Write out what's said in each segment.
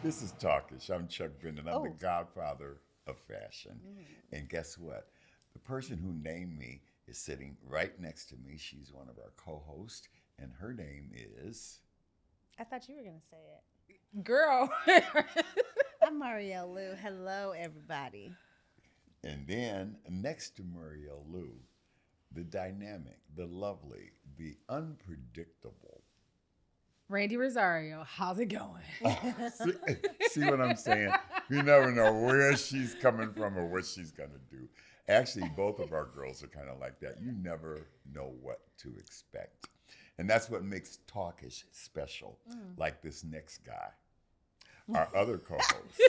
This is Talkish. I'm Chuck Bennet. I'm the godfather of fashion. And guess what? The person who named me is sitting right next to me. She's one of our co-hosts, and her name is... I thought you were going to say it. Girl. I'm Maurielle Lue. Hello, everybody. And then next to Maurielle Lue, the dynamic, the lovely, the unpredictable. Randi Rossario, how's it going? See what I'm saying? You never know where she's coming from or what she's going to do. Actually, both of our girls are kind of like that. You never know what to expect. And that's what makes Talkish special, like this next guy. Our other co-host,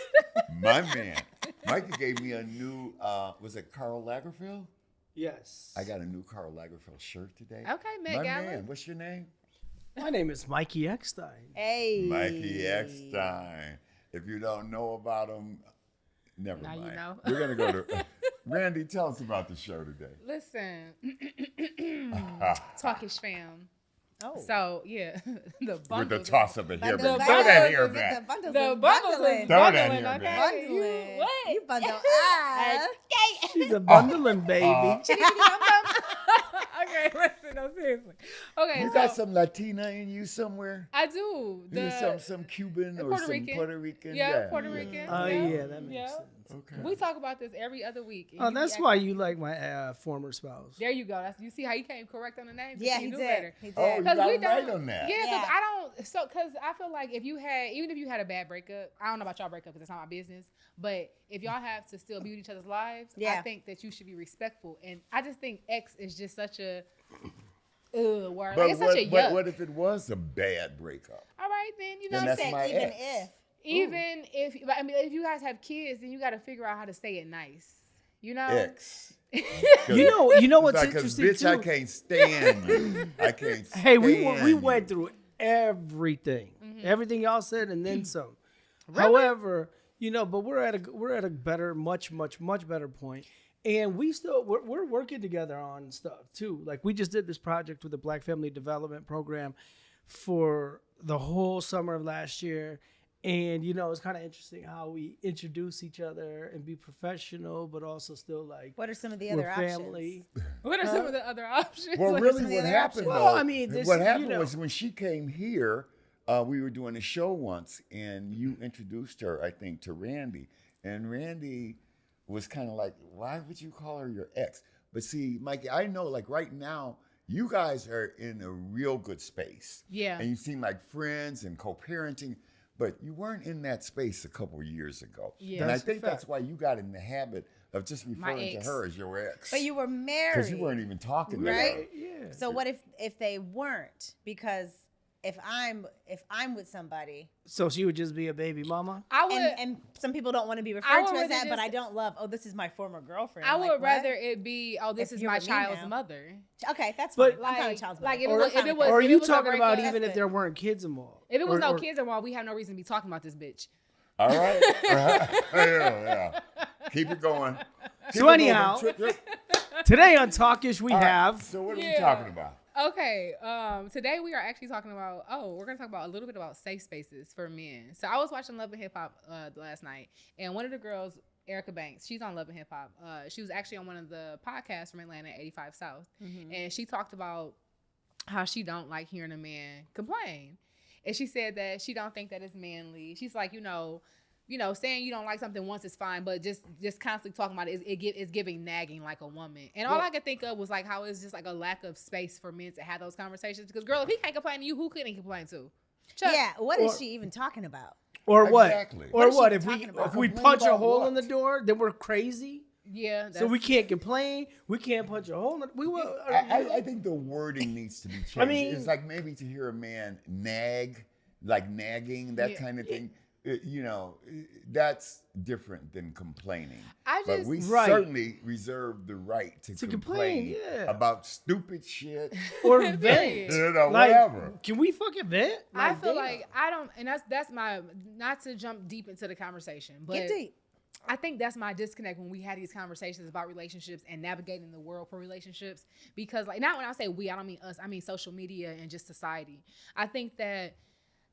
my man. Mikey gave me a new, was it Karl Lagerfeld? Yes. I got a new Karl Lagerfeld shirt today. Okay, Meg my Allen. man, what's your name? My name is Mikey Eckstein. Hey. Mikey Eckstein. If you don't know about him, never Now mind. you know. We're going to go to... Randy, tell us about the show today. Listen, Talkish fam. Oh. So, yeah, the bundle. With the toss of a hair Bundles back. back. Throw that hair back. The bundles The is bundles bundling. is Throw that bundling, hair okay? back. Bundling. What? You bundle She's a bundling baby. Okay, listen, no, seriously. Okay, You so got some Latina in you somewhere? I do. You some Cuban or Puerto some Rican. Puerto Rican? Yeah, Puerto Rican. Oh, yeah, that makes Yeah. sense. Okay. We talk about this every other week. Oh, that's why you like my former spouse. There you go. That's, you see how you came correct on the name? Yeah, You he do did. better. He did. Oh, you got we it right don't- on that. Yeah, because Yeah. because I feel like if you had, even if you had a bad breakup, I don't know about y'all breakup because it's not my business, but if y'all have to still be with each other's lives, Yeah. I think that you should be respectful. And I just think X is just such a word. But, Like, it's such a yuck. what if it was a bad breakup? All right, then, you Then know, that's Said my even ex. if. even if, I mean, if you guys have kids, then you got to figure out how to say it nice. You know? Ex. You know what's Because, interesting bitch, too? I can't stand you. I can't stand Hey, we you. went through everything, everything y'all said, and then some. Really? However, but we're at a better, much better point, and we're working together on stuff too. Like we just did this project with the Black Family Development Program for the whole summer of last year. And, it's kind of interesting how we introduce each other and be professional, but also still like, What are some of the we're other family. What are some of the other options? Well, What are really, some of the what other happened, options? though, Well, I mean, this- what happened you know. was when she came here, we were doing a show once, and you introduced her, I think, to Randy. And Randy was kind of like, why would you call her your ex? But see, Mikey, I know, like, right now, you guys are in a real good space. Yeah. And you seem like friends and co-parenting, but you weren't in that space a couple of years ago. Yeah. And I That's a think that's fact. why you got in the habit of just referring to ex. her as your ex. But you were married. Because you weren't even talking to Right? her. Yeah. So what if they weren't? Because if I'm with somebody, So she would just be a baby mama? I would. and some people don't want to be I referred would to as rather that, but just- I don't love. Oh, this is my former girlfriend. I I'm would like, what? rather it be, this If is you're my with me child's now. mother. Okay, that's But- fine. I'm fine with child's like mother. if it I'm was- fine if it with was- that. Or are you a talking about breakup, even if that's there weren't kids involved? If it was Or- no or- kids involved, we have no reason to be talking about this bitch. All right. yeah. Keep it going. Keep So it anyhow- moving. Today on Talkish, we All right, have... So what are we Yeah. talking about? Okay, today we are actually talking about, we're going to talk about a little bit about safe spaces for men. So I was watching Love and Hip Hop last night, and one of the girls, Erica Banks, she's on Love and Hip Hop. She was actually on one of the podcasts from Atlanta, 85 South, and she talked about how she don't like hearing a man complain. And she said that she don't think that it's manly. She's like, saying you don't like something once is fine, but just constantly talking about it, it's giving nagging like a woman. And all I could think of was like how it's just like a lack of space for men to have those conversations. Because girl, if he can't complain to you, who couldn't he complain to? Chuck. Yeah, what is she even talking about? Or what? Exactly. Or What is she what? If talking we about? if we Complain punch a about hole what? in the door, then we're crazy. Yeah. So we can't complain. We can't punch a hole in we will. I think the wording needs to be changed. mean- It's like maybe to hear a man nag, like nagging, that Yeah. kind of thing. That's different than complaining. But we Right. certainly reserve the right to complain, complain yeah. about stupid shit. or vent. Like, Whatever. can we fucking vent? I feel damn. like I don't, and that's my, not to jump deep into the conversation, but Get deep. I think that's my disconnect when we had these conversations about relationships and navigating the world for relationships. Because like, not when I say we, I don't mean us, I mean social media and just society. I think that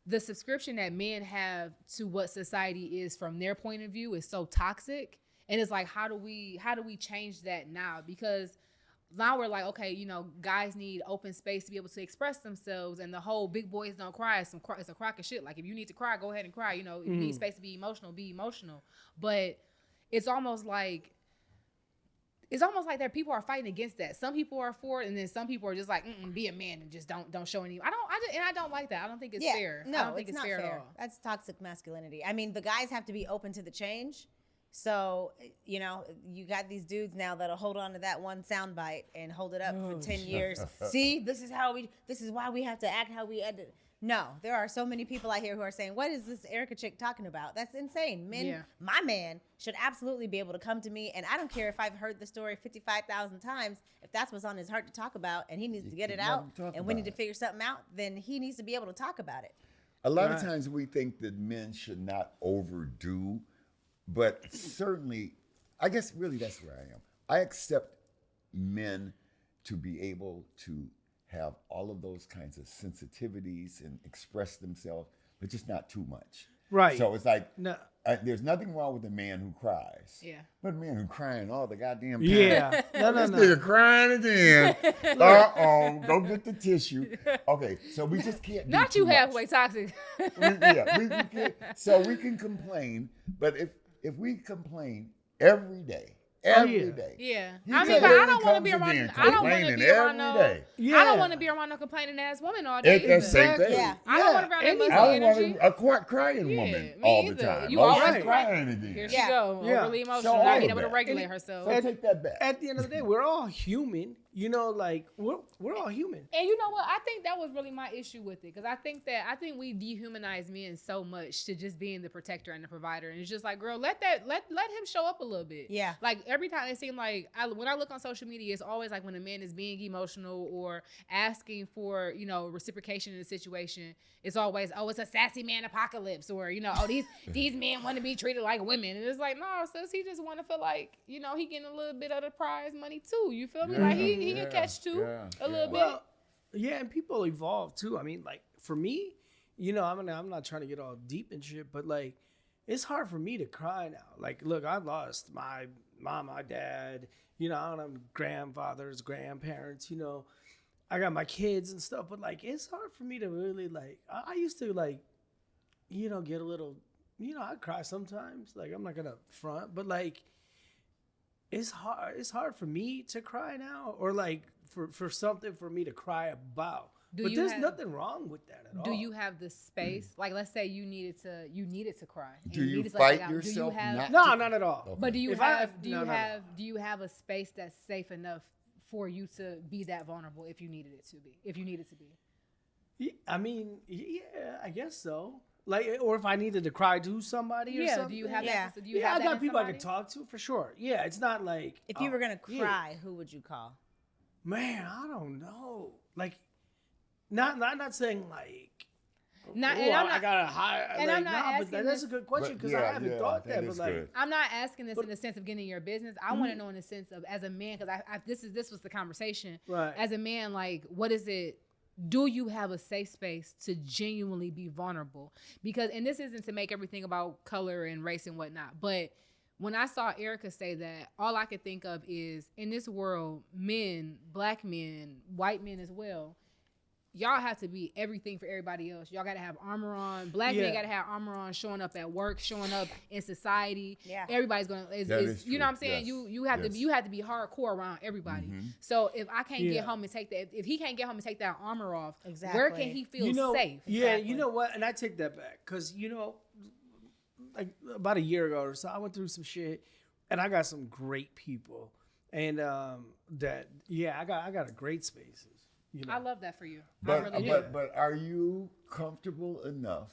the subscription that men have to what society is from their point of view is so toxic. And it's like, how do we change that now? Because now we're like, okay, you know, guys need open space to be able to express themselves, and the whole big boys don't cry is it's a crock of shit. Like, if you need to cry, go ahead and cry. You know, if you need space to be emotional, be emotional. But it's almost like that people are fighting against that. Some people are for it, and then some people are just like, be a man and just don't show any. I don't like that. I don't think it's fair. No, I don't think it's it's not fair fair. at all. That's toxic masculinity. I mean, the guys have to be open to the change. So, you know, you got these dudes now that'll hold on to that one soundbite and hold it up for 10 years. See, this is why we have to act how we edit. No, there are so many people out here who are saying, what is this Erica chick talking about? That's insane. Men, my man should absolutely be able to come to me, and I don't care if I've heard the story 55,000 times. If that's what's on his heart to talk about and he needs to get it out and we need to figure something out, then he needs to be able to talk about it. A lot of times we think that men should not overdo, but certainly, I guess really that's where I am. I accept men to be able to have all of those kinds of sensitivities and express themselves, but just not too much. Right. So it's like, No. There's nothing wrong with a man who cries. Yeah. But a man who crying all the goddamn time. Yeah. No. This nigga crying again. Uh-oh, go get the tissue. Okay, so we just can't do Not too you much. halfway toxic. We can, so we can complain, but if we complain every day, every day. Yeah. He I mean, comes- but I he don't want to comes be around. again, I don't want to complaining be around every no. day. I don't want to be around no complaining ass woman all day. That's the either. same thing. Yeah. I don't want to be around that musty I don't energy. want a crying Yeah, woman me all the either. time. You Oh, always she's cry. crying again. Here she Yeah. go. Yeah. Overly emotional, So not all being of able to that. regulate herself. So take that back. At the end of the day, we're all human. You know, like we're all human. And you know what? I think that was really my issue with it, because I think we dehumanize men so much to just being the protector and the provider, and it's just like, girl, let him show up a little bit. Yeah. Like every time it seemed like when I look on social media, it's always like when a man is being emotional or asking for, you know, reciprocation in a situation, it's always, oh, it's a sassy man apocalypse, or, you know, oh, these men want to be treated like women, and it's like, no, sis, he just want to feel like, you know, he getting a little bit of the prize money too. You feel me? Like he can catch two a little bit. Well, yeah, and people evolve too. I mean, like for me, you know, I'm not trying to get all deep and shit, but like it's hard for me to cry now. Like, look, I've lost my mom, my dad, you know, I don't have grandfathers, grandparents, you know, I got my kids and stuff, but like it's hard for me to really like. I used to like, you know, get a little, you know, I cry sometimes. Like I'm not gonna front, but like. It's hard for me to cry now, or like for something for me to cry about. But there's nothing wrong with that at all. Do you have the space? Like, let's say you needed to cry. and Do you needed to let it fight out. yourself not No, to? not at all. Okay. But do you If have I- do you have a space that's safe enough for you to be that vulnerable if you needed it to be? Yeah, I mean, yeah, I guess so. Like, or if I needed to cry to somebody or Yeah. something. Do you have Yeah. that? Do you Yeah, have I that got in people I somebody? can talk to for sure. Yeah, it's not like If you were going to yeah. cry, who would you call? Man, I don't know. Like, not saying like. Not- "Ooh, and I'm I not- got a high. and like, I'm not nah, but asking that's this- a good question But because yeah, I haven't yeah, thought that that. But is like, good. I'm not asking this in the sense of getting your business. I want to know in the sense of, as a man, because this was the conversation. Right. As a man, like, what is it? Do you have a safe space to genuinely be vulnerable? Because, and this isn't to make everything about color and race and whatnot, but when I saw Erica say that, all I could think of is, in this world, men, black men, white men as well, y'all have to be everything for everybody else. Y'all got to have armor on. Black men got to have armor on, showing up at work, showing up in society. Yeah. Everybody's going to, That is you know what I'm true. saying? Yes. You have Yes. to you have to be hardcore around everybody. Mhm. So if I can't Yeah. get home and take that, if he can't get home and take that armor off, where Exactly. can he feel you know, safe? Yeah, Exactly. you know what? And I take that back because you know, like about a year ago or so, I went through some shit, and I got some great people, and that I got a great spaces. You know, I love that for you. I But, really do. but are you comfortable enough,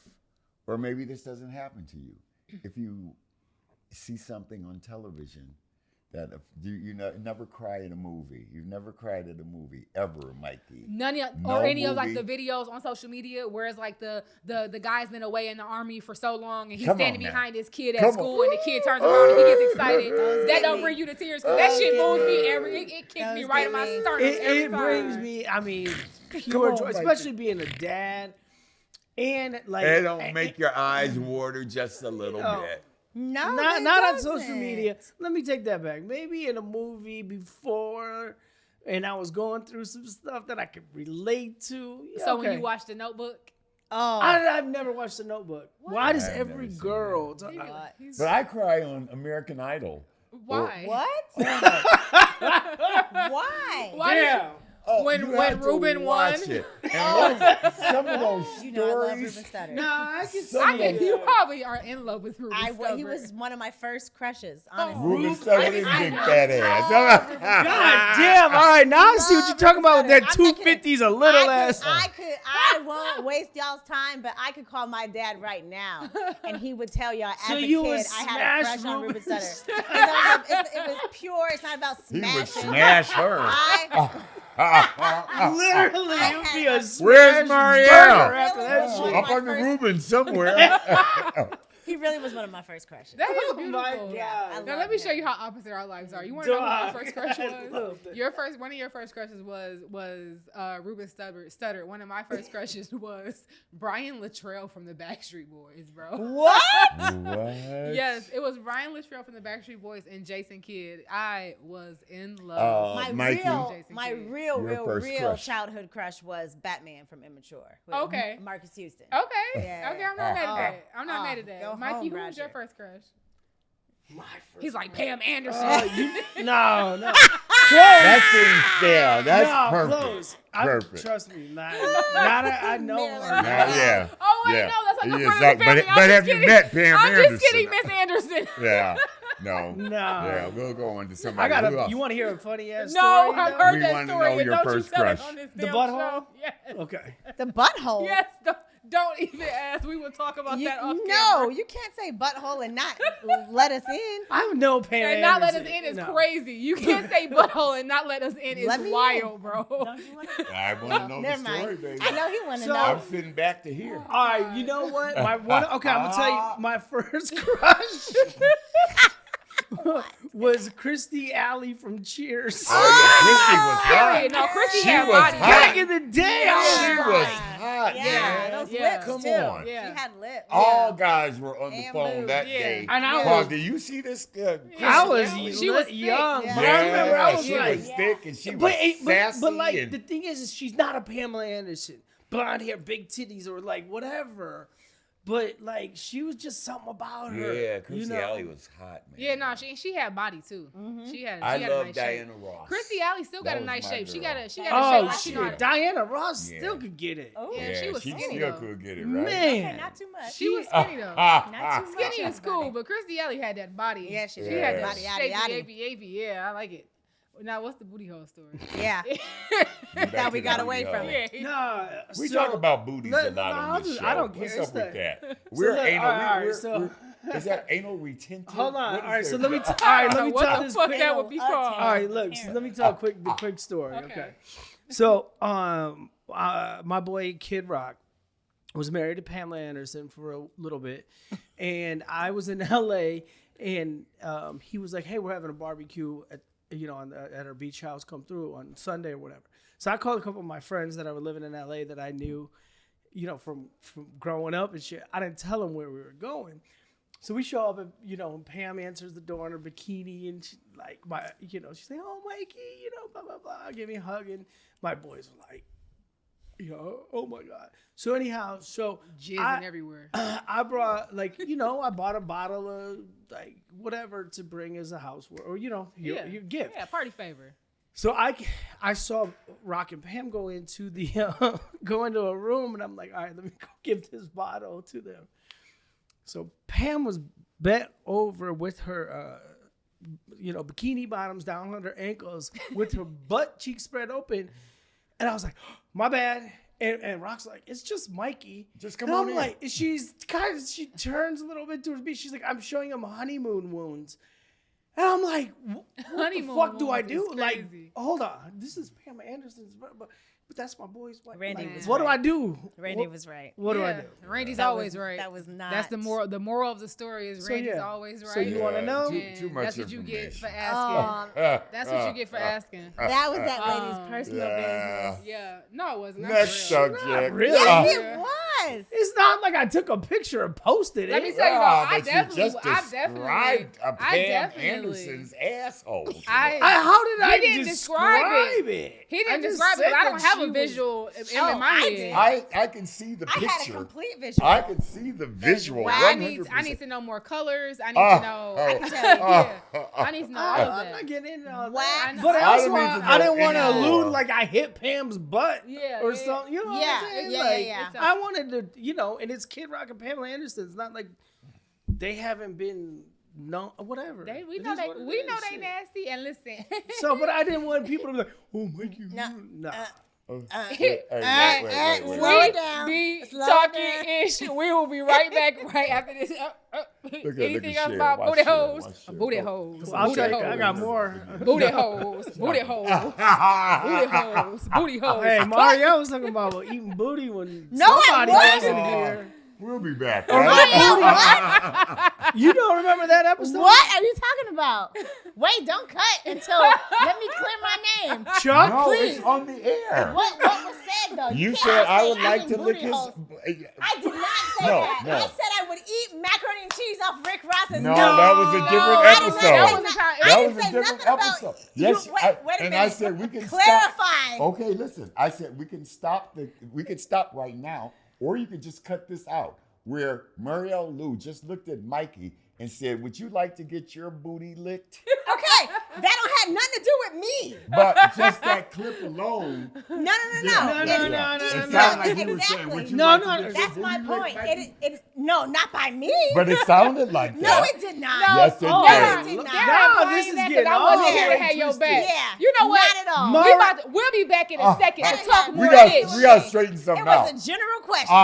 or maybe this doesn't happen to you, if you see something on television that you never cry in a movie. You've never cried at a movie ever, Mikey. None of, No or any of like movie. the videos on social media where it's like the guy's been away in the army for so long and he's Come on standing now. behind his kid at Come school on. and the kid turns around and he gets excited. Those That get don't me. bring you to tears because that shit Those moves get me me. it kicks me Those right get in my me. sternum every it time. brings me. I mean, pure on, joy, Mikey. especially being a dad. And like It don't make your eyes water just a little bit. No, not on social media. Let me take that back. Maybe in a movie before, and I was going through some stuff that I could relate to. Yeah, So when you watched The Notebook, I've never watched The Notebook. Why does I've every never seen girl? But I cry on American Idol. why? What? Why? Why did Damn. Oh, When you have to Ruben won? watch it. And watch some of those You know I love stories. Ruben Studdard. No, I can see I guess it. you probably are in love with Ruben Studdard. He was one of my first crushes, honestly. Ruben Studdard is big fat ass. God damn! All right, now I see what you're talking about with that I'm not kidding. 250s a little ass. I won't waste y'all's time, but I could call my dad right now, and he would tell y'all So as a you kid would I had a smash crush on Ruben Ruben Studdard. It was pure. It's not about He smashing. would smash her. Literally, it would be a Where's smash Maurielle? burger after that Really? shit. Up on the Ruben somewhere. He really was one of my first crushes. That is Oh beautiful. my God. I Now love let me show him. you how opposite our lives are. You want to know who my first crush I love was? that. One of your first crushes was Ruben Studdard. One of my first crushes was Brian Luttrell from the Backstreet Boys, bro. What? What? Yes, it was Brian Luttrell from the Backstreet Boys and Jason Kidd. I was in love. Mikey. My Jason Kidd. real first crush. childhood crush was Batman from Immature. with Okay. Marcus Houston. Okay. Yeah. Okay, I'm not mad at that. I'm not mad at go that. Mikey, home, who was your Roger. first crush? My first He's like Pam Anderson. No. That seems fair. That's no, perfect. close. Perfect. Trust me, not I know her. Yeah. Oh wait, Yeah. no, that's like a He is friend of the like- family. but have you met Pam I'm Anderson? just kidding, Miss Anderson. Yeah. No. No. Yeah, we'll go on to I somebody. got Who else? You want to hear a funny ass No, story? I've though? heard We that wanna story. know And your don't first you tell it crush. on this The damn butthole? show. Yes. Okay. The butthole. Yes. Don't even ask. We will talk about that off No, camera. you can't say butthole and not let us in. I know Pam And not let us Anderson. in is No. crazy. You can't say butthole and not let us in is Let me in. wild, bro. Don't you want to? I want to know the Never story, mind. baby. I know he want to So- know. I'm sitting back to hear. All right, you know what? I'm gonna tell you my first crush was Christy Alley from Cheers. Oh, yeah. Christy was hot. No, Chrissy She had was body. hot. Back in the day, She I was was hot, Yeah, man. those Yeah. lips Come too. on. Yeah. She had lips. All guys were on the And phone boobs. that Yeah. day. And I Paul, was- do you see this? I was She was young, thick. but Yeah, I remember I was she like, was thick and she was but, sassy. but like and, the thing is she's not a Pamela Anderson, blonde hair, big titties, or like whatever. But like she was just something about her. yeah, Christy you know? Alley was hot, man. Yeah, no, she had body too. She had I a love nice Diana shape. Ross. Christy Alley still got That a was nice my shape. She girl. got a shape. Oh like she know how shit, to- Diana Ross Yeah. still could get it. Oh, Yeah, she was skinny, still though. could get it, right? Man, Okay, not too much. She was skinny though. Not too Skinny much. is cool, but Christy Alley had that body. Yeah, she She did. had that Body, yada, shapey, yada. apey. Yeah, I like it. Now, what's the booty hole story? Yeah. Back That to we the got booty away from hole. it. Yeah. nah. We so- talk about booties a lot no, on this show. I don't care. What's It's up with the- that? We're look, anal. all right, we're- so- we're- is that anal retentive? Hold on. What All is right, so that? let me. All right, let me What tell the this fuck quick. that would be called? All right, look. So let me tell a quick story. Okay. So, my boy Kid Rock was married to Pamela Anderson for a little bit, and I was in LA, and he was like, "Hey, we're having a barbecue at at our beach house. Come through on Sunday or whatever." So I called a couple of my friends that were living in LA that I knew, from growing up and shit. I didn't tell them where we were going. So we show up and, Pam answers the door in her bikini and she, she's like, "Oh, Mikey, blah, blah, blah." Give me a hug. And my boys were like, oh my God. So anyhow, Jizzing everywhere. I brought I bought a bottle of whatever to bring as a houseware or, your gift. Yeah, party favor. So I saw Rock and Pam go into a room and I'm like, all right, let me go give this bottle to them. So Pam was bent over with her, bikini bottoms down on her ankles with her butt cheek spread open. And I was like, my bad. And Rock's like, it's just Mikey. Just come and on I'm in. like, she turns a little bit towards me. She's like, I'm showing him honeymoon wounds. And I'm like, what Honeymoon the fuck do I wounds do? is Like, crazy. hold on. This is Pam Anderson's, but that's my boy's wife. Randy Like, was what do right. I do? Randy was right. What do I Yeah, do? Randy's That always was- right. that was not- That's the moral. The moral of the story is So, Randy's yeah. always right. So you want to know? Too much That's what you get for information. asking. That's what you get for asking. That was that lady's personal business. Yeah. No, it wasn't. Next That's real. subject. really. Yes, Yeah. it was. Yes. It's not like I took a picture and posted it. Let me tell you though, Ah, I but you definitely, just I described a Pam definitely- Anderson's asshole. How did I didn't describe it? He I didn't just describe it, said but I don't that have she a was- visual Oh, in my I head. did. I can see the I picture. had a complete visual. I can see the visual. wow. I 100%. need to know more colors. I need to know. oh, I can tell you. Yeah, I need to know all of I'm that. not getting into all Wow. that. I But know. I also, don't need to I know didn't want to anymore. allude like I hit Pam's butt Yeah, or yeah. something. You know what Yeah, I'm saying? yeah, Like, yeah. I wanted to, and it's Kid Rock and Pamela Anderson. It's not like they haven't been no whatever. We It know is they what it we is, know they shit. nasty. And listen, So, but I didn't want people to be like, "Oh, Mike, you no." Hey, wait. Slow it down. be Slow it talking down. ish. We will be right back right after this. Anything else Cher. about Watch booty Cher, hoes? watch Cher. Booty Go. hoes. I'll Booty take. hoes. I got more. Booty hoes. Booty hoes. Booty hoes. Booty hoes. Hey, Mario was talking about eating booty when No, I somebody wasn't. wasn't here. We'll be back. Mario, what? You don't remember that episode? What are you talking about? Wait, don't cut until let me clear my name. Chuck? No, Please. it's on the air. What was said though? You can't said I say would like eating to lick booty his. holes. I did not say No, that. no. I said I would eat macaroni and cheese off Rick Ross's No, nose. that was a different I did not episode. say That was a time- I That didn't was a say different nothing about episode. you. Yes, Wait a and minute. I said we can clarify. stop. Okay, listen. I said we can stop right now, or you could just cut this out. Where Maurielle Lue just looked at Mikey and said, "Would you like to get your booty licked?" Okay, that don't have nothing to do with me. But just that clip alone. No. No. It sounded like he was saying, "Would you No, like no, to get your That's my booty licked, point. Mikey?" No, not by me. But it sounded like no, that. it did not. Yes, it no, did. it did not. No, this is getting I wasn't all here to way have your twisted. back. Yeah, You know what? not at all. We'll be back in a second to talk We more We ish. got to straighten It something was out. a general question.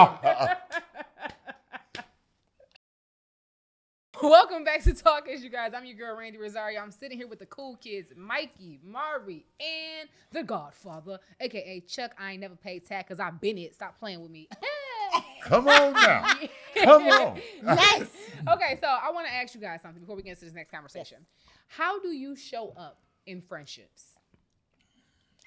Welcome back to Talkish, you guys. I'm your girl, Randi Rossario. I'm sitting here with the cool kids, Mikey, Mari, and the Godfather, a.k.a. Chuck. I ain't never paid tax because I've been it. Stop playing with me. Come on now. Come on. Yes. Okay, so I want to ask you guys something before we get into this next conversation. How do you show up in friendships?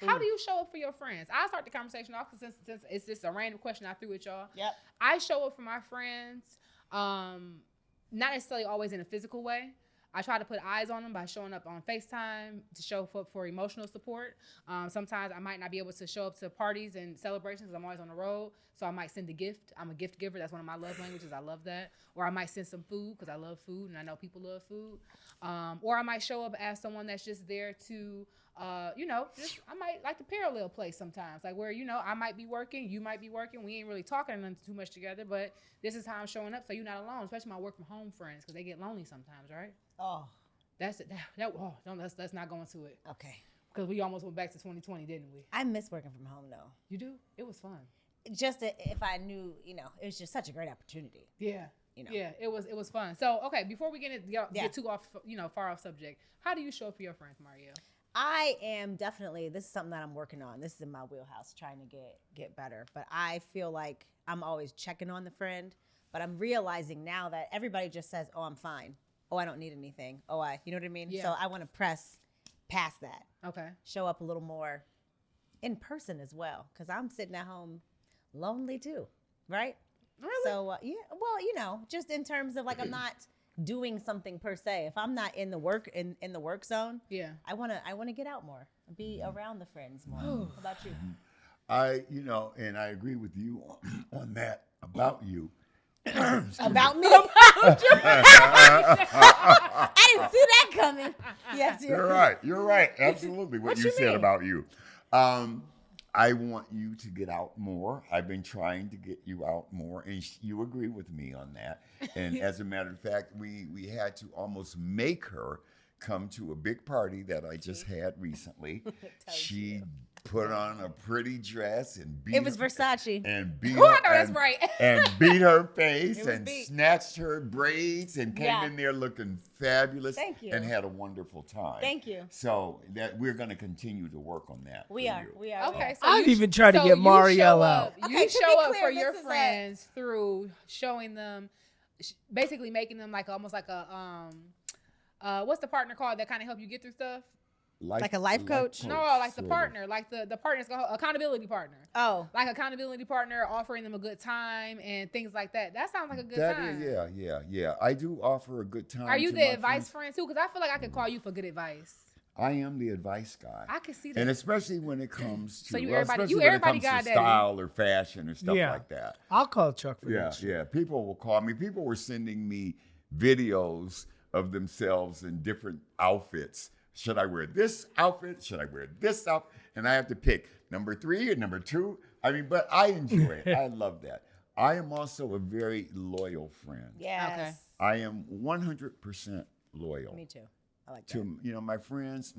How do you show up for your friends? I'll start the conversation off because since it's just a random question I threw at y'all. Yep. I show up for my friends, not necessarily always in a physical way. I try to put eyes on them by showing up on FaceTime to show up for emotional support. Sometimes I might not be able to show up to parties and celebrations because I'm always on the road. So I might send a gift. I'm a gift giver. That's one of my love languages. I love that. Or I might send some food because I love food and I know people love food. Or I might show up as someone that's just there to, just I might like the parallel place sometimes. Like where, I might be working, you might be working. We ain't really talking too much together, but this is how I'm showing up so you're not alone, especially my work from home friends because they get lonely sometimes, right? Oh, That's it. Let's not go into it okay. because we almost went back to 2020, didn't we? I miss working from home though. You do? It was fun. Just if I knew, it was just such a great opportunity. Yeah. You know. Yeah, it was fun. So, okay, before we get too off, far off subject, how do you show up for your friends, Maurielle? I am definitely, this is something that I'm working on. This is in my wheelhouse, trying to get better. But I feel like I'm always checking on the friend. But I'm realizing now that everybody just says, "Oh, I'm fine. Oh, I don't need anything. Oh, you know what I mean?" Yeah. So I want to press past that. Okay. Show up a little more in person as well. Because I'm sitting at home lonely too, right? Really? So, well, just in terms of like I'm not doing something per se. If I'm not in the work in the work zone, Yeah. I wanna get out more, be around the friends more. How about you? And I agree with you on that about you. About me? I didn't see that coming. Yes, You're right. Absolutely what you said mean? about you. I want you to get out more. I've been trying to get you out more, and you agree with me on that. And as a matter of fact, we had to almost make her come to a big party that I just had recently. She put on a pretty dress and beat It was Versace. and beat Oh, I her, know that's and, right. and beat her face was and beat. snatched her braids and came Yeah. in there looking fabulous. Thank you. And had a wonderful time. Thank you. So that we're going to continue to work on that. We for are. you. We are. Okay, so I'd you- even try to so get you Maurielle show out. up- Okay, You to show be up clear, for this your is a- friends through showing them, basically making them like almost like a what's the partner called that kind of help you get through stuff? Like a life coach? No, like the sort of. partner, like the partner's accountability partner. Oh. Like accountability partner, offering them a good time and things like that. That sounds like a good That time. is, yeah. I do offer a good time. Are you to the my advice friends. friend too? Because I feel like I could call you for good advice. I am the advice guy. I can see that. And especially when it comes to, So you well, everybody- especially you when it everybody comes to goddaddy. style or fashion or stuff Yeah. like that. I'll call Chuck for Yeah, that shit. yeah. People will call me. People were sending me videos of themselves in different outfits. Should I wear this outfit? Should I wear this outfit? And I have to pick number 3 or number 2. I mean, but I enjoy it. I love that. I am also a very loyal friend. Yes. Okay. I am 100% loyal. Me too. I like that. To my friends.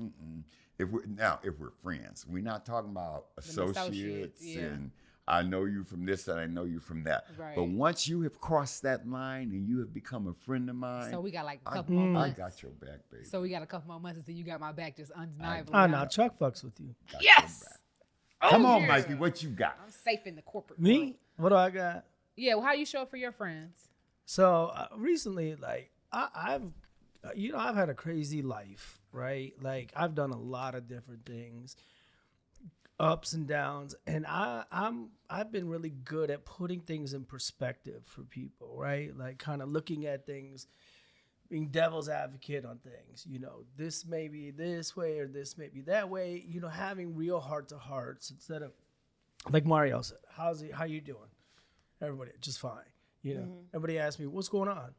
If we're friends, we're not talking about associates yeah. and I know you from this and I know you from that. Right. But once you have crossed that line and you have become a friend of mine, So we got like a couple more I months. got your back, baby. So we got a couple more months until you got my back, just undeniably. Oh, no, Chuck fucks with you. Got your Yes! back. Come on, yeah. Mikey, what you got? I'm safe in the corporate Me? world. What do I got? Yeah, well, how you show up for your friends? So recently, like I've had a crazy life, right? Like I've done a lot of different things, ups and downs, and I've been really good at putting things in perspective for people, right? Like kind of looking at things, being devil's advocate on things. This may be this way or this may be that way. Having real heart to hearts instead of like Maurielle said, how you doing? Everybody just fine. Everybody asks me, what's going on?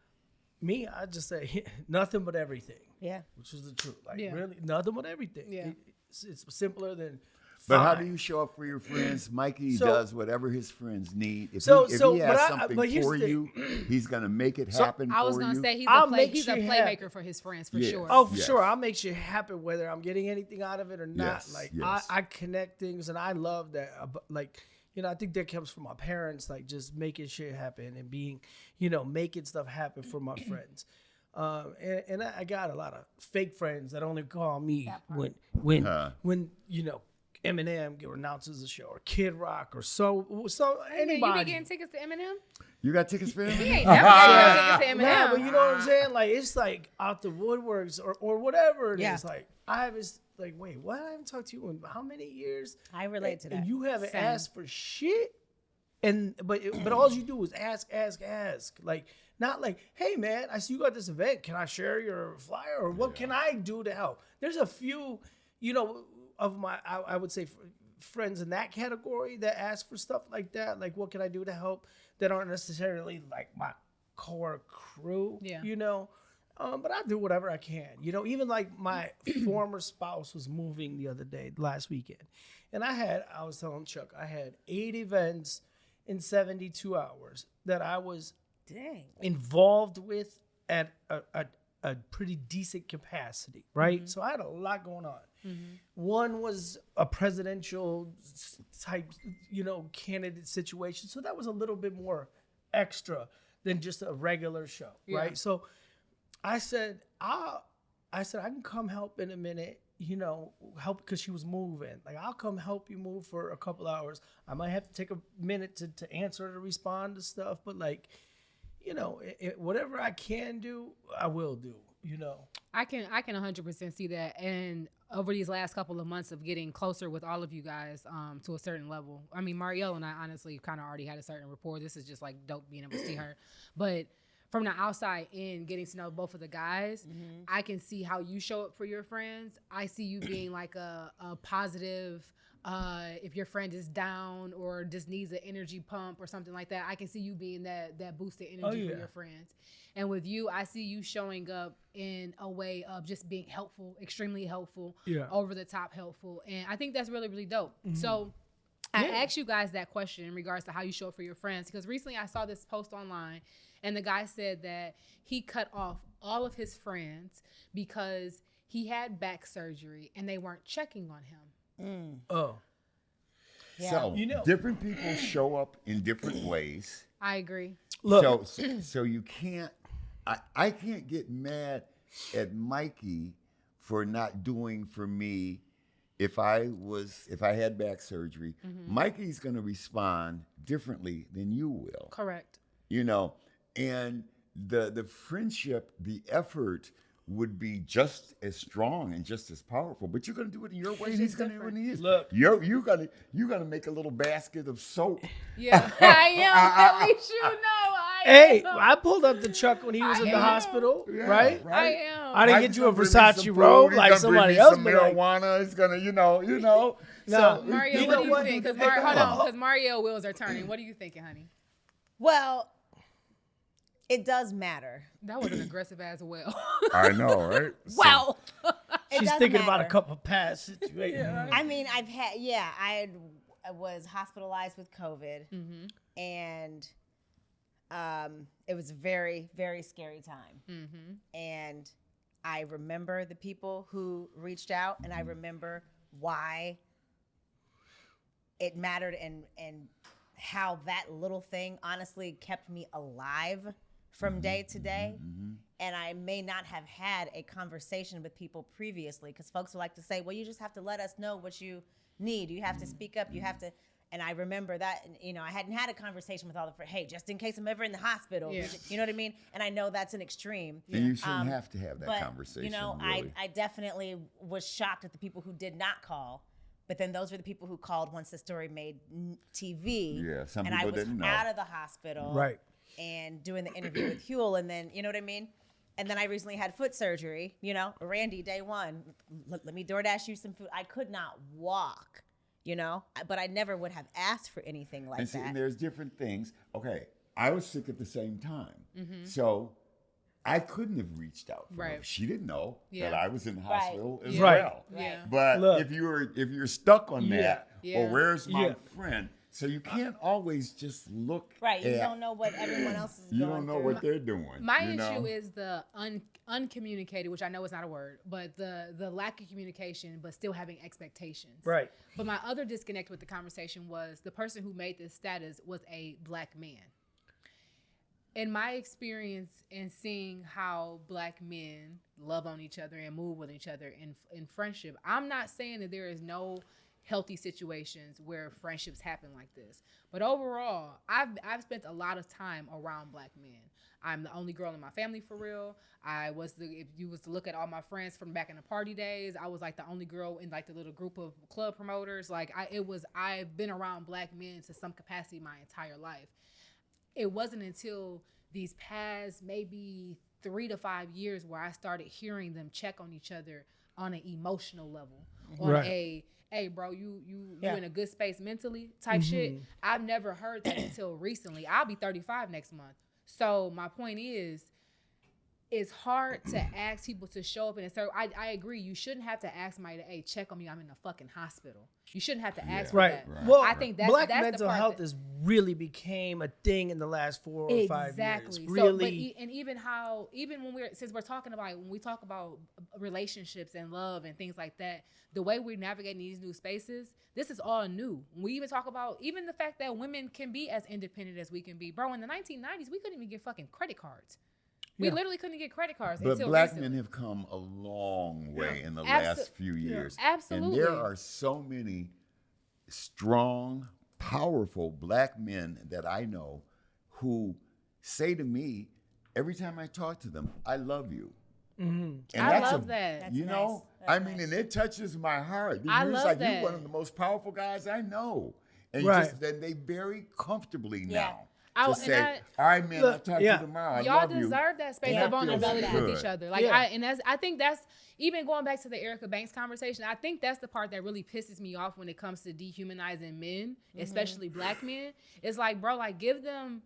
Me, I just say nothing but everything. Yeah. Which is the truth. Like Yeah. really, nothing but everything. Yeah. It's simpler than. But how fine. do you show up for your friends? Mikey So- does whatever his friends need. If So- he so, has but something but here's for the you, he's gonna make it So, happen I was for gonna you. say I'll make he's a shit playmaker happen. for his friends for Yeah. sure. Oh, for Yes. sure. I'll make shit happen whether I'm getting anything out of it or not. Yes, Like yes. I connect things, and I love that. Like I think that comes from my parents. Like just making shit happen and being, making stuff happen for my friends. And I got a lot of fake friends that only call me when Eminem announces a show or Kid Rock or so Hey, man, you anybody. be getting tickets to Eminem? You got tickets for him? He ain't never got tickets to Eminem. Yeah, but you know what I'm saying? Like it's like out the woodworks or whatever it is. Yeah. Like I haven't like wait, what? I haven't talked to you in how many years? I relate to that. And you haven't Same. asked for shit. But all you do is ask. Like not like, hey man, I see you got this event. Can I share your flyer or what can I do to help? There's a few, of my I would say friends in that category that ask for stuff like that. Like what can I do to help? That aren't necessarily like my core crew. Yeah. But I do whatever I can. Even like my former spouse was moving the other day, last weekend. And I was telling Chuck, I had 8 events in 72 hours that I was Dang. involved with at a pretty decent capacity, right? Mm-hmm. So I had a lot going on. One was a presidential type, candidate situation. So that was a little bit more extra than just a regular show, Yeah. right? So I said, I can come help in a minute, help because she was moving. Like, I'll come help you move for a couple hours. I might have to take a minute to answer, to respond to stuff. But, like, whatever I can do, I will do, I can 100% see that. And over these last couple of months of getting closer with all of you guys to a certain level. I mean, Maurielle and I honestly kind of already had a certain rapport. This is just like dope being able to see her. But from the outside in, getting to know both of the guys, I can see how you show up for your friends. I see you being like a positive, if your friend is down or just needs an energy pump or something like that, I can see you being that boosted energy for your friends. And with you, I see you showing up in a way of just being helpful, extremely helpful, over the top helpful. And I think that's really, really dope. So I asked you guys that question in regards to how you show up for your friends, because recently I saw this post online and the guy said that he cut off all of his friends because he had back surgery and they weren't checking on him. Oh. Yeah. So different people show up in different ways. I agree. Look. So you can't. I can't get mad at Mikey for not doing for me if I had back surgery. Mikey's gonna respond differently than you will. Correct. And the friendship, the effort would be just as strong and just as powerful, but you're gonna do it in your way, and he's gonna do it in his. Look. you gotta make a little basket of soap. Yeah, I am. At least you know I Hey, am. I pulled up to Chuck when he was in the am. hospital, Yeah, right? I am. I didn't Mike's get you a gonna bring me Versace some robe food, like he's gonna bring somebody me else. some But like, marijuana. He's gonna, you know. Nah. So, Maurielle, You what know do you what? think? Because Hey, hold on, because Maurielle wheels are turning. What are you thinking, honey? Well, it does matter. That was an aggressive as well. I know, right? Well, it she's does thinking about a matter. couple past situation. I mean, I was hospitalized with COVID, and it was a very, very scary time. And I remember the people who reached out, and I remember why it mattered, and how that little thing honestly kept me alive from day to day. And I may not have had a conversation with people previously, because folks would like to say, well, you just have to let us know what you need. You have to speak up. You have to. And I remember that, you know, I hadn't had a conversation with all the friends. Hey, just in case I'm ever in the hospital, Yeah. you know what I mean? And I know that's an extreme. And you shouldn't have to have that But, conversation. you know, really. I definitely was shocked at the people who did not call. But then those were the people who called once the story made TV. Yeah, some and people I was didn't know. out of the hospital. Right. And doing the interview with Huel. And then, you know what I mean? And then I recently had foot surgery, you know, Randy, day one. Let me DoorDash you some food. I could not walk, you know, but I never would have asked for anything like and see, that. and there's different things. Okay, I was sick at the same time, so I couldn't have reached out for her. Right. She didn't know Yeah. that I was in the hospital as Right. well. Yeah. But Look. if you're stuck on that, Yeah. or where's my Yeah. friend? So you can't always just look. Right. You at- don't know what everyone else is You going don't know through. what they're doing. My you issue know? is the uncommunicated, which I know is not a word, but the lack of communication, but still having expectations. Right. But my other disconnect with the conversation was the person who made this status was a black man. In my experience in seeing how black men love on each other and move with each other in friendship, I'm not saying that there is no healthy situations where friendships happen like this. But overall, I've spent a lot of time around black men. I'm the only girl in my family for real. If you was to look at all my friends from back in the party days, I was like the only girl in like the little group of club promoters. Like I've been around black men to some capacity my entire life. It wasn't until these past maybe 3 to 5 years where I started hearing them check on each other on an emotional level, on Right. hey bro, you Yeah. in a good space mentally type shit. I've never heard that until recently. I'll be 35 next month. So my point is, it's hard to ask people to show up in a certain. I agree. You shouldn't have to ask somebody to, hey, check on me. I'm in a fucking hospital. You shouldn't have to ask for Right. that. Well, I think that's black the mental part health that- is really became a thing in the last 4 or 5 years. Exactly. Really. And even when we talk about relationships and love and things like that, the way we're navigating these new spaces, this is all new. We even talk about even the fact that women can be as independent as we can be. Bro, in the 1990s, we couldn't even get fucking credit cards. We Yeah. literally couldn't get credit cards But until black recently. men have come a long way in the Abso- last few years. Absolutely. And there are so many strong, powerful black men that I know who say to me every time I talk to them, I love you. And I that's love that. That's you know, nice. I That's mean, nice. and it touches my heart. I You're love like, that. you're one of the most powerful guys I know. And Right. then they very comfortably Yeah. now I- just and say, all right, man, I'll Look, talk yeah. to you tomorrow. I Y'all love you. deserve that space Yeah. of vulnerability Feels with good. each other. Like Yeah. I think that's even going back to the Erica Banks conversation. I think that's the part that really pisses me off when it comes to dehumanizing men, especially black men. It's like, bro, like give them,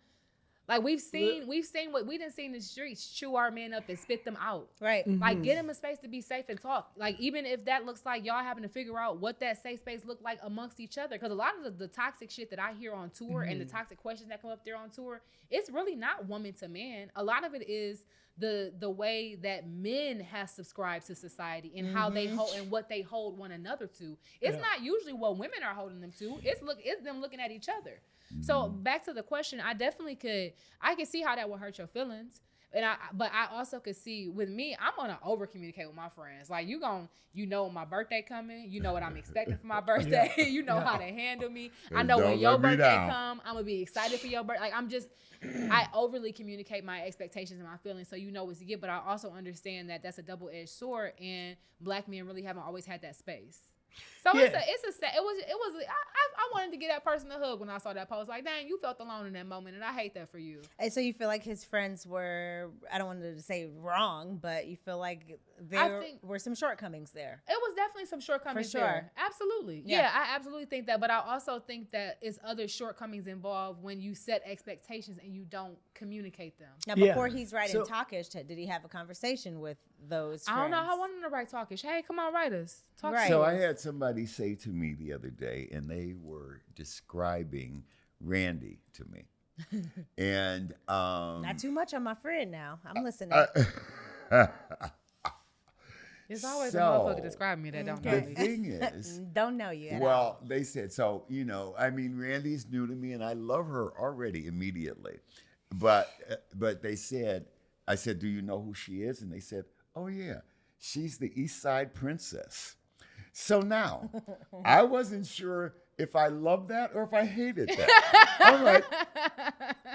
like we've seen what we done seen in the streets, chew our men up and spit them out. Right. Like get them a space to be safe and talk. Like even if that looks like y'all having to figure out what that safe space look like amongst each other. Because a lot of the toxic shit that I hear on tour and the toxic questions that come up there on tour, it's really not woman to man. A lot of it is the way that men have subscribed to society and how they hold and what they hold one another to. It's not usually what women are holding them to. It's them looking at each other. So back to the question, I can see how that would hurt your feelings. But I also could see with me, I'm gonna over communicate with my friends. Like you know when my birthday coming, you know what I'm expecting for my birthday. You know how to handle me. I know when your birthday come, I'm gonna be excited for your birthday. Like I overly communicate my expectations and my feelings, so you know what to get. But I also understand that that's a double-edged sword, and Black men really haven't always had that space. So it was. I wanted to give that person a hug when I saw that post. Like, dang, you felt alone in that moment, and I hate that for you. And so you feel like his friends were, I don't want to say wrong, but you feel like there were some shortcomings there. It was definitely some shortcomings For sure. there. Absolutely. Yeah, I absolutely think that. But I also think that it's other shortcomings involved when you set expectations and you don't communicate them. Now, before he's writing Talkish, did he have a conversation with those friends? I don't know how I want him to write Talkish. Hey, come on, write us. Talk Right. So I had somebody say to me the other day, and they were describing Randy to me. And not too much on my friend now. I'm listening. There's always a motherfucker describing me that don't know the me. thing is, Don't know you at all. well, they said, so, I mean, Randy's new to me, and I love her already immediately. But they said, I said, do you know who she is? And they said, oh, yeah, she's the East Side Princess. So now, I wasn't sure if I loved that or if I hated that. I'm like,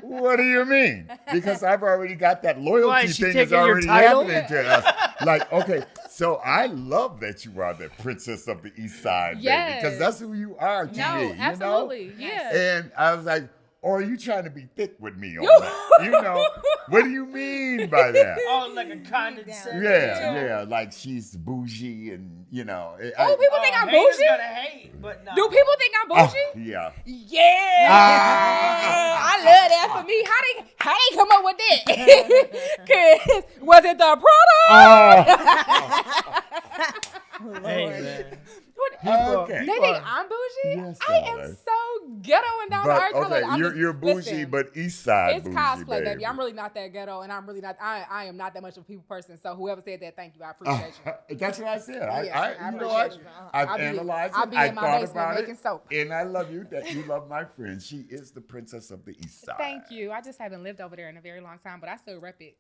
what do you mean? Because I've already got that loyalty thing is already happening to us. Like, okay, so I love that you are the princess of the East Side, baby, because that's who you are to me. No, absolutely, you know? yeah. And I was like, or are you trying to be thick with me on that? What do you mean by that? Oh, like a condescending. Yeah, like she's bougie and, People think I'm haters bougie? gonna hate, but no. Do people think I'm bougie? Yeah. Yeah. I love that for me. How they come up with that? 'Cause was it the product? Hey, man. Okay. They think I'm bougie? Yes, I am darling. so ghetto and down to But, earth. okay, you're bougie, listen, but East Side it's bougie, cosplay, baby. I'm really not that ghetto, and I'm really not. I am not that much of a people person. So whoever said that, thank you. I appreciate you. That's what I said. I I appreciate you. I've I'll be analyzed in it. my I thought basement about making it. soap. And I love you that you love my friend. She is the princess of the East Side. Thank you. I just haven't lived over there in a very long time, but I still rep it.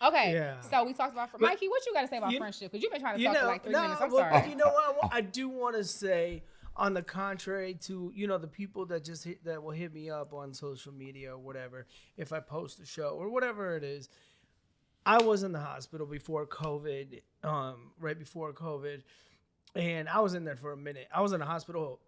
Okay, Yeah. so we talked about Mikey. What you got to say about friendship? Because you've been trying to talk for like 3 minutes. I'm sorry. But you know what? I do want to say, on the contrary to the people that that will hit me up on social media or whatever if I post a show or whatever it is. I was in the hospital before COVID, right before COVID, and I was in there for a minute. I was in the hospital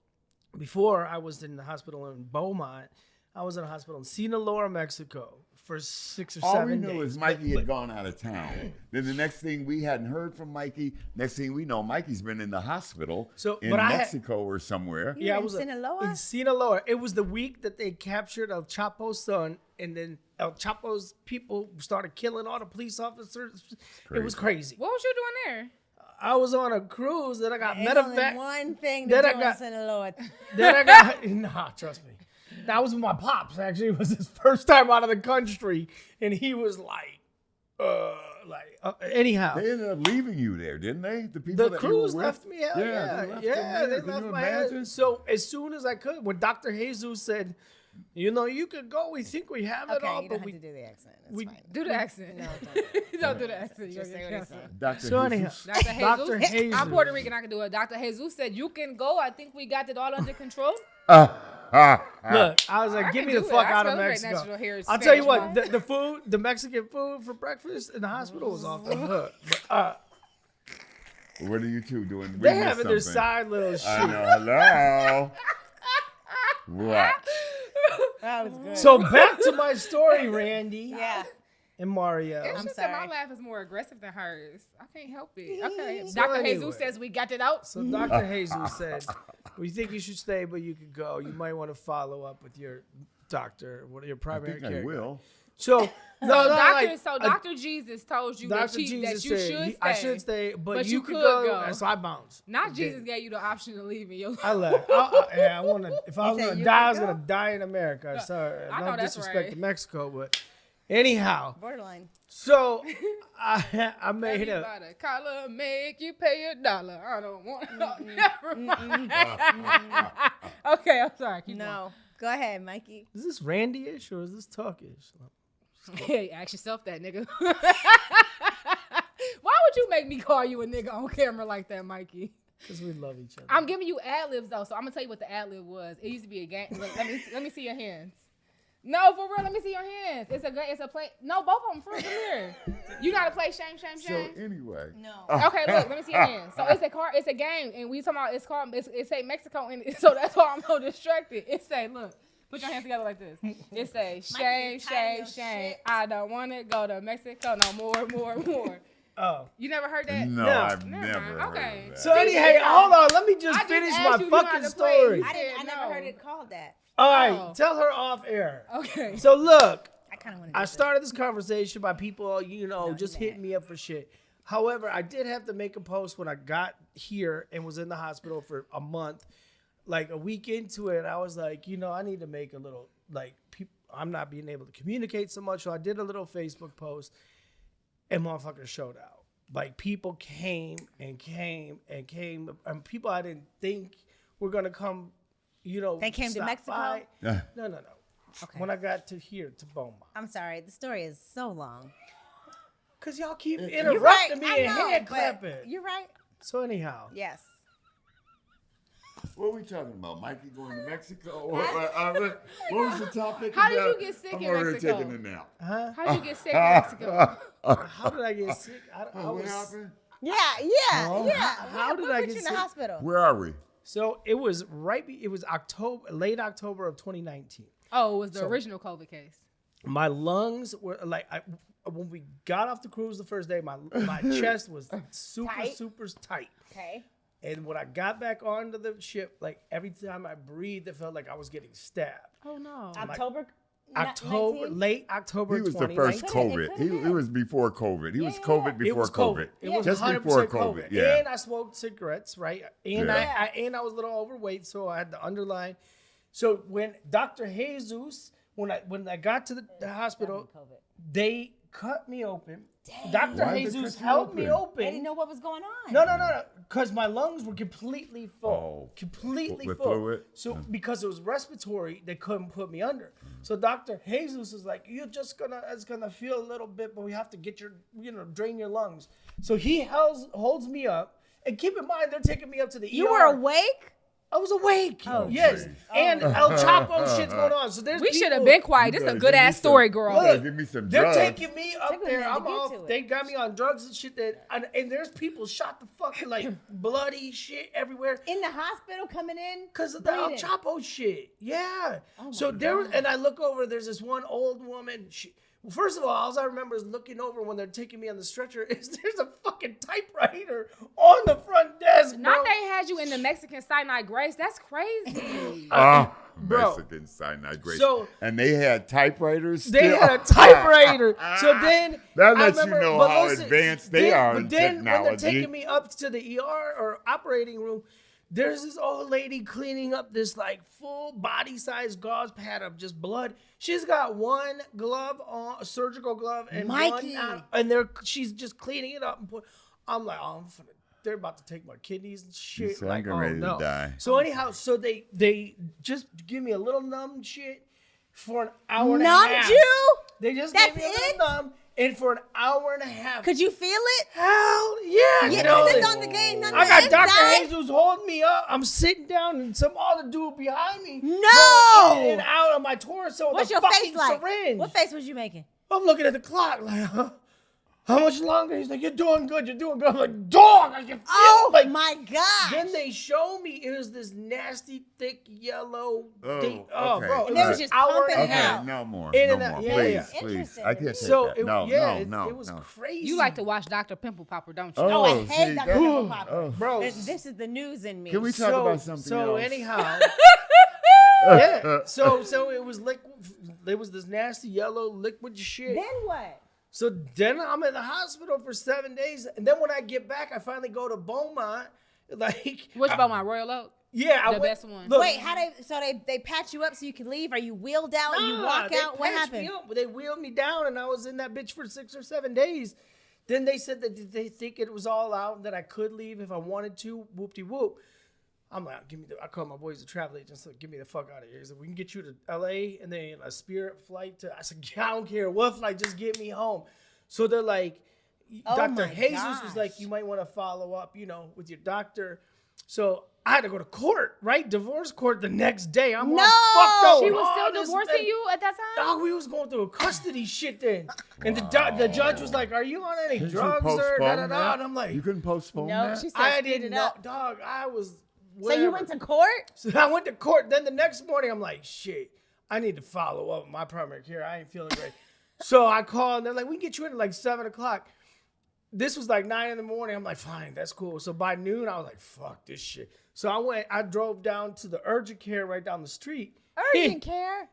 before I was in the hospital in Beaumont. I was in a hospital in Sinaloa, Mexico for 6 or 7 days. All we knew is Mikey had gone out of town. Then the next thing we hadn't heard from Mikey. Next thing we know, Mikey's been in the hospital in Mexico or somewhere. Yeah, I was in Sinaloa. In Sinaloa. It was the week that they captured El Chapo's son, and then El Chapo's people started killing all the police officers. It was crazy. What was you doing there? I was on a cruise that I got It's medevac. only one thing to do in Sinaloa. Then I got nah, trust me. That was with my pops. Actually, it was his first time out of the country, and he was anyhow. They ended up leaving you there, didn't they? The people The that cruise you were left with? me out. Yeah, they left my ass. So as soon as I could, when Dr. Jesus said, you could go. We think we have it all, You but don't have to do the accent. It's fine. Do the accent. No, Don't do the accent. Just say what he said. Dr. So anyhow, Jesus. Dr. Jesus. Jesus. I'm Puerto Rican. I can do it. Dr. Jesus said, you can go. I think we got it all under control. Look, I was like, I get can me the do it. fuck I out of celebrate Mexico. National Heritage I'll tell you Spanish what, the food, the Mexican food for breakfast in the hospital was off the hook. But, What are you two doing? they having their side little shit. I know. Hello. What? That was good. So back to my story, Randy yeah. and Mario. It's I'm just that my sorry. laugh is more aggressive than hers. I can't help it. Okay. So Dr. anyway. Jesus says we got it out. So Dr. Jesus said, we think you should stay, but you could go. You might want to follow up with your doctor, your I primary think care. I will. So, Dr. Jesus told you Dr. that Jesus you said should stay. I should stay, but you could could go. So I bounced. Not Jesus gave you the option to leave in your I left. I want to. If I was said gonna you die, I could was gonna go? die in America. Sorry, I know no that's disrespect right. to Mexico, but anyhow. Borderline. So I made a. Everybody color make you pay $1. I don't want Okay, I'm sorry. Keep going. No. Go ahead, Mikey. Is this Randy-ish or is this Talkish? Hey, ask yourself that, nigga. Why would you make me call you a nigga on camera like that, Mikey? Because we love each other. I'm giving you ad-libs, though, so I'm going to tell you what the ad-lib was. It used to be a game. Let me see your hands. No, for real, let me see your hands. It's a play. No, both of them, for real, come here. You got to play shame. So anyway. No. Okay, look, let me see your hands. So it's a game, and we talking about, it say Mexico in it, so that's why I'm so distracted. It say, look, put your hands together like this. It say, shame. Shit. I don't want to go to Mexico no more. Oh. You never heard that? No, No. I've Never never mind. heard Okay. of that. So anyway, hold on. Let me just I just finish asked my you, you know how fucking to play. story. I never No. heard it called that. All right, Oh. tell her off air. Okay. So look, I kind of want to. I started this conversation by people, just you're hitting me up for shit. However, I did have to make a post when I got here and was in the hospital for a month. Like a week into it, I was like, I need to make a little, I'm not being able to communicate so much. So I did a little Facebook post and motherfuckers showed out. Like people came, and people I didn't think were going to come, They came to stop Mexico? by. Yeah. No. Okay. When I got to here, to Beaumont. I'm sorry. The story is so long. Because y'all keep You're interrupting right. me I and know, hand but clapping. You're right. So anyhow. Yes. What are we talking about? Mikey going to Mexico? What was the topic? How did about? you get sick I'm in already Mexico? taking a nap. Huh? How'd you get sick in Mexico? How did I get sick? I What was, happened? Yeah. How did What I put get you in sick? the hospital? Where are we? So it was late October of 2019. Oh, it was the So- original COVID case. My lungs were when we got off the cruise the first day, my chest was super tight. Okay. And when I got back onto the ship, like every time I breathed, it felt like I was getting stabbed. Oh, no. October. Late October. He was the 2019. first Could've- COVID. it He could've been. was before COVID. He was Yeah. COVID It before was COVID. It was Just 100% before COVID. COVID. Yeah. And I smoked cigarettes, right? And Yeah. I was a little overweight, so I had the underlying. So when Dr. Jesus, when I got to the hospital, they cut me open. Dr. Why'd they Jesus cut you held me open? They didn't open. know what was going on. No. Because my lungs were completely full. Oh. Completely With full. fluid? So because it was respiratory, they couldn't put me under. So Dr. Jesus is like, it's gonna feel a little bit, but we have to get drain your lungs. So he holds me up. And keep in mind, they're taking me up to the ER. You were awake? I was awake. Oh, yes. geez. And El Chapo shit's going on. So there's We should have people- been quiet. This You is a better good give me ass some- story, girl. You better give me some They're drugs. taking me up Took a there. minute to I'm get off. to it. They got me on drugs and shit. And there's people shot the fuck like bloody shit everywhere. In the hospital coming in? Because of the El Bleeding. Chapo shit. Yeah. Oh So my there, God. and I look over, there's this one old woman. Well, first of all I remember is looking over when they're taking me on the stretcher is there's a fucking typewriter on the front desk, bro. Not they had you in the Mexican cyanide grace. That's crazy. Bro. Mexican cyanide grace. So- and they had typewriters. They still? had a typewriter. So then That I lets you remember- know but how listen, advanced they are in But then when they're technology. taking me up to the ER or operating room, there's this old lady cleaning up this like full body size gauze pad of just blood. She's got one glove on, a surgical glove, and Mikey. one out, and she's just cleaning it up and I'm like, oh, they're about to take my kidneys and shit. said, I'm like, getting oh ready to no. die. So anyhow, so they just give me a little numb shit for an hour and a Numbed half. you? They just That's gave me a it? little numb, and for an hour and a half. Could you feel it? Hell yeah! Yeah, know, 'cause it's on the game. None I of got the Dr. inside. Jesus holding me up. I'm sitting down, and some other dude behind me. No! going in and out of my torso. What's with your a fucking face like? syringe. What face was you making? I'm looking at the clock like, how much longer? He's like, you're doing good. You're doing good. I'm like, dog, I can feel Oh like. my God! Then they show me it was this nasty, thick, yellow. Okay. bro. And they was just pumping Okay, out. no more. In No and out. more. Yeah, Please, yeah. please. Interesting. I can't take So that. it, No, yeah, no. it was crazy. You like to watch Dr. Pimple Popper, don't you? Oh, I Oh, hate see, Dr. that- Pimple Popper. Oh. bro. This is the news in me. Can we talk about something So else? anyhow, yeah. So it was liquid. There was this nasty yellow liquid shit. Then what? So then I'm in the hospital for 7 days, and then when I get back, I finally go to Beaumont. Like, Which Beaumont, Royal Oak? yeah, I The went, best one. Look, Wait, they patch you up so you can leave? Are you wheeled out? you nah, walk they out? What patched happened? me up. They wheeled me down, and I was in that bitch for 6 or 7 days. Then they said that they think it was all out and that I could leave if I wanted to. Whoop-de-whoop. I'm like, I call my boys the travel agents. Like, get me the fuck out of here. He said, we can get you to LA and then a Spirit flight to. I said, I don't care what flight, just get me home. So they're like, Dr. Jesus was like, you might want to follow up, with your doctor. So I had to go to court, right? Divorce court the next day. I'm all fucked up. She was still divorcing you at that time? Dog, we was going through a custody shit then. And the judge was like, are you on any drugs or da-da-da? And I'm like, you couldn't postpone that? She said I speed didn't it know. up. Dog, I was So you went to court? So I went to court. Then the next morning, I'm like, shit, I need to follow up with my primary care. I ain't feeling great. So I called, and they're like, we can get you in at like 7 o'clock. This was like 9 in the morning. I'm like, fine, that's cool. So by noon, I was like, fuck this shit. So I drove down to the urgent care right down the street. Urgent care?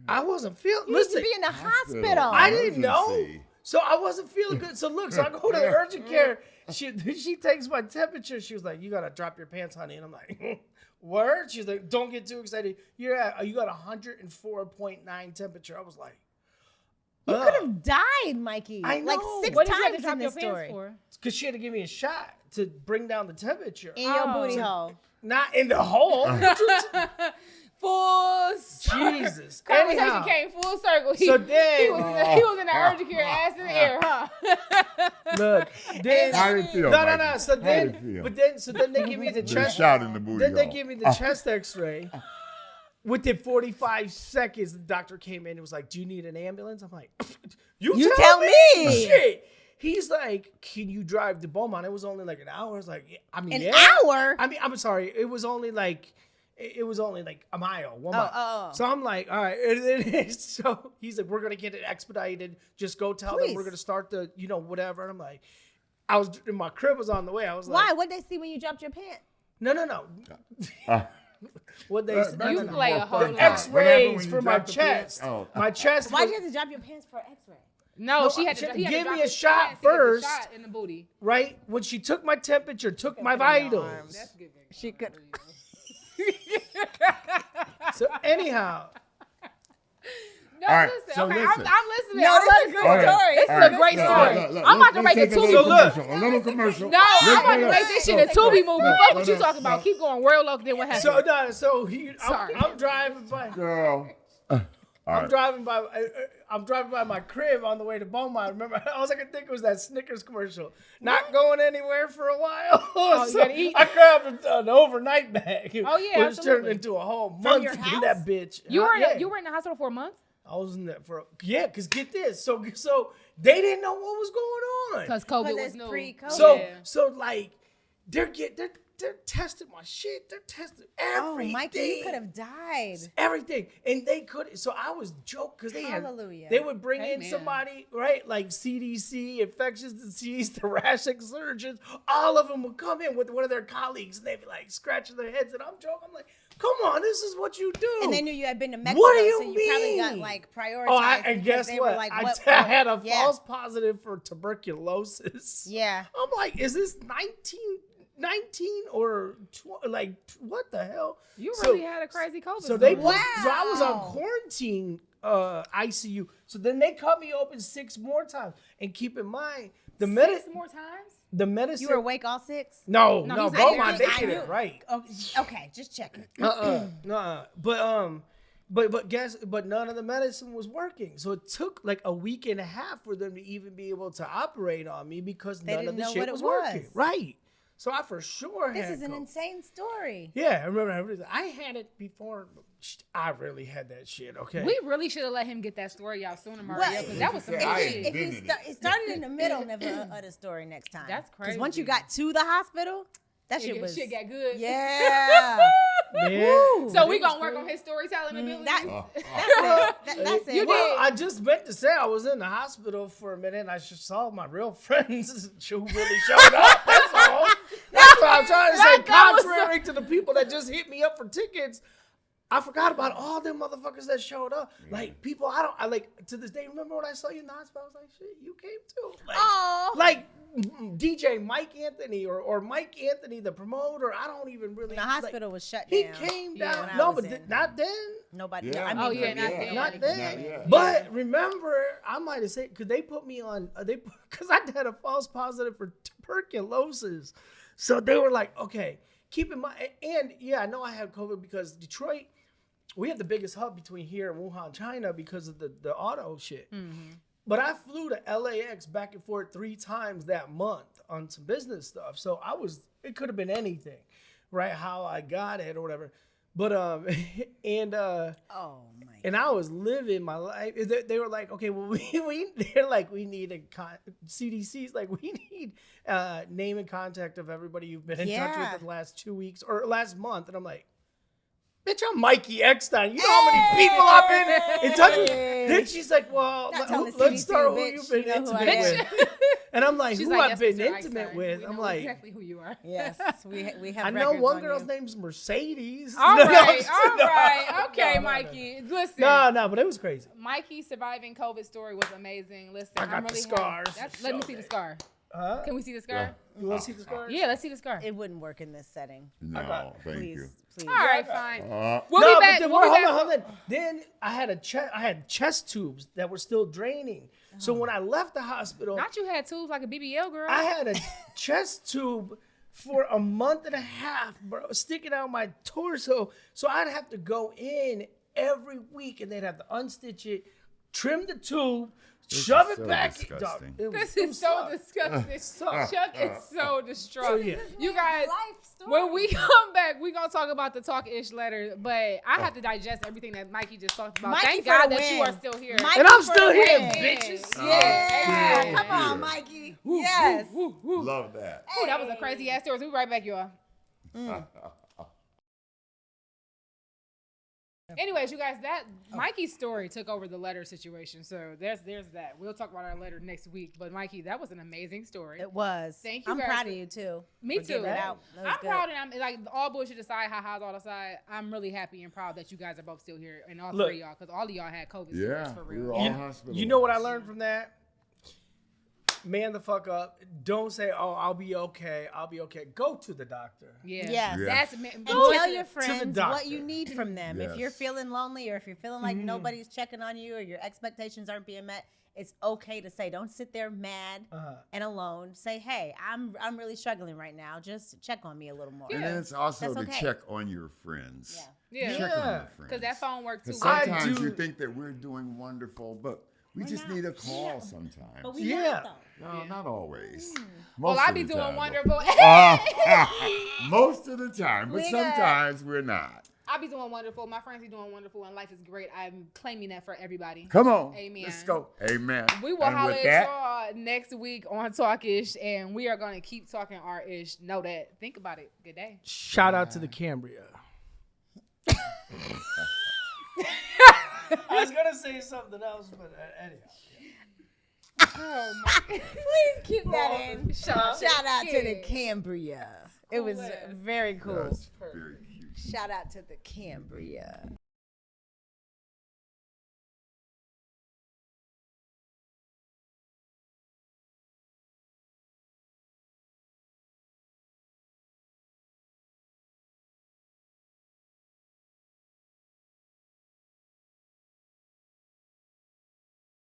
I wasn't feeling, You used to be in the hospital. I didn't know. So I wasn't feeling good. So look, I go to the urgent care. She takes my temperature. She was like, you got to drop your pants, honey. And I'm like, word? She's like, don't get too excited. You got 104.9 temperature. I was like, You could have died, Mikey. I know. Like 6 What did you have times to drop in your this pants story. for? because she had to give me a shot to bring down the temperature. In your booty hole. Not in the hole. Full Jesus. conversation Anyhow. came full circle. So then- he was in the urgent care, ass in the air, huh? Look, then How did it feel? no. Mikey? So How did then, it feel? then they give me the Just chest. shot in the booty Then they hole. give me the chest X-ray. Within 45 seconds, the doctor came in and was like, "Do you need an ambulance?" I'm like, "You tell me." Shit. He's like, "Can you drive to Beaumont?" It was only like an hour. I was like, "I mean, An hour? I mean, I'm sorry. It was only like a mile, 1 mile. Oh. So I'm like, all right. So he's like, we're gonna get it expedited. Just go tell them we're gonna start the, whatever. And I'm like, my crib was on the way. I was like, Why? What'd they see when you dropped your pants? no. What they You play a whole the lot. X-rays for my chest. My chest. Why'd you have to drop your pants for an X-ray? No, No, she had to she he had to give drop me a his shot pants to get the first. shot in the booty. Right when she took my temperature, took my vitals. That's giving. She could. So anyhow, No, All right, listen. so Okay, listen. I'm listening. No, I'm this is a listening. good story. This is a great story. I'm about to make a Tubi. A little commercial. No, I'm about to make this shit a Tubi movie. Fuck what you talking about. Keep going. Real low. Then what happened? So I'm driving by. Girl. I'm driving by my crib on the way to Beaumont. Remember, all I could think was that Snickers commercial. Not going anywhere for a while. You gotta eat. I grabbed an overnight bag. Oh, yeah, Which turned absolutely. into a whole month your in house? that bitch. You were Yeah. you were in the hospital for a month I was in that because get this. So they didn't know what was going on. because COVID Because was it's new. pre-COVID. So like they're testing my shit. They're testing everything. Oh, Mikey, you could have died. Everything, and they could. So I was joking because Hallelujah. they would bring in Amen. somebody, right? Like CDC, infectious disease, thoracic surgeons. All of them would come in with one of their colleagues, and they'd be like scratching their heads. And I'm joking. I'm like, "Come on, this is what you do." And they knew you had been to Mexico, What do you so you probably got mean? like prioritized. Oh, and because guess they what? Were like, I had a yeah. false positive for tuberculosis. Yeah. I'm like, is this 19 or what the hell? You So- really had a crazy COVID. So they story. so I was on Wow. quarantine ICU. So then they cut me open 6 more times. And keep in mind the 6 more times. medicine. You were awake all 6? no, No, he's Beaumont, they like, did I it knew. right. Okay, just checking. No. But none of the medicine was working. So it took like a week and a half for them to even be able to operate on me because They none of didn't the know shit what it was working. was. Right. So I for sure This had is an COVID. insane story. Yeah, I remember I had it before. I really had that shit. Okay. We really should have let him get that story out sooner, Maurielle, Well, because that was some if good I shit. If you invented it started in the middle of the story next time. That's Because once you crazy. got to the hospital, that shit Your was. shit got good. Yeah. Yeah. So we gonna work on his storytelling abilities. That's it. You Well, did. I just meant to say I was in the hospital for a minute and I just saw my real friends who really showed up. That's all. That's what I'm trying to say. That was Contrary to the people that just hit me up for tickets, I forgot about all them motherfuckers that showed up. Like people, I like to this day. Remember when I saw you in the hospital? I was like, shit, you came too. Like, Aw. like DJ Mike Anthony or Mike Anthony, the promoter. I don't even really. The hospital was shut He down. came Yeah, down. when I No, was but in. not then. Nobody. Yeah. I mean, Oh, yeah, for not me, then. Not then. Not yet. But remember, I might have said because they put me on because I had a false positive for tuberculosis, so they were like, okay, keep in mind, and yeah, I know I had COVID because Detroit, we have the biggest hub between here and Wuhan, China, because of the auto shit. Mm-hmm. But I flew to LAX back and forth 3 times that month on some business stuff. So it could have been anything, right? How I got it or whatever. But oh my. and I was living my life. They were like, okay, well, they're like, we need CDC's like, we need name and contact of everybody you've been in touch with in the last 2 weeks or last month. And I'm like, bitch, I'm Mikey Eckstein. You know how many people I've been in touch with? Then she's like, well, let's start who you've been intimate with. And I'm like, She's who like, I've been Mr. intimate Eckstein. with. We I'm know like, exactly who you are. Yes, we have. I know records one on girl's you. name's Mercedes. All No, right, no, all right. Okay, no, Mikey. Listen. No, but it was crazy. Mikey's surviving COVID story was amazing. Listen, I got I'm the really scars. Let me see the scar. Huh? Can we see the scar? You want to see the scars? Yeah, let's see the scar. It wouldn't work in this setting. No, thank Please, you. please. All right, fine. We'll No, be back. but then We'll be back. hold on. Then I had chest tubes that were still draining. So when I left the hospital, Not you had tubes like a BBL girl. I had a chest tube for a month and a half, bro, sticking out my torso. So I'd have to go in every week, and they'd have to unstitch it, trim the tube, shove it so back. disgusting. This is so disgusting. sucked. Chuck is so distraught. So, yeah. You guys, Life story. when we come back, we're going to talk about the Talkish letter, but I have to digest everything that Mikey just talked about. Mikey Thank for God the that you win. are still here. Mikey And I'm for still the here, win. bitches. Yeah, Yeah. come on, Yeah. Mikey. Yes. Love that. Ooh, that was a crazy ass story. We'll be right back, y'all. Anyways, you guys, that Mikey's story took over the letter situation. So there's that. We'll talk about our letter next week. But Mikey, that was an amazing story. It was. Thank you I'm guys proud for- of you too. Me for getting too. it out. That was I'm good. proud, and I'm like all bullshit aside, ha-ha's all aside. I'm really happy and proud that you guys are both still here, and all Look. three of y'all, because all of y'all had COVID Yeah, stories for we real. were all hospitalized. You know what I learned from that? Man the fuck up. Don't say, oh, I'll be okay. I'll be okay. Go to the doctor. Yeah. Yes. Yeah. That's And go tell to- your the friends what doctor. you need from them. If Yes. you're feeling lonely or if you're feeling like nobody's checking on you or your expectations aren't being met, it's okay to say. Don't sit there mad and alone. Say, hey, I'm really struggling right now. Just check on me a little more. And then it's also That's to okay. check on your friends. Yeah. Yeah. Check on Yeah. your friends. Because that phone worked too. 'Cause well. sometimes do- you think that we're doing wonderful, but we just not. need a call sometimes. But we Yeah. not, though. No, not always. Well, Most I of be the doing time, wonderful. Most of the time, but We sometimes we're not. I be doing wonderful. My friends be doing wonderful, and life is great. I'm claiming that for everybody. Come on. Amen. Let's go. Amen. We will And holler with at that, y'all next week on Talkish, and we are going to keep talking our ish. Know that. Think about it. Good day. Shout out to the Cambria. I was going to say something else, but anyhow. Oh my. Please keep that in. Shout out to the Cambria. It was Cool ass. very cool. that's very cute. Shout out to the Cambria.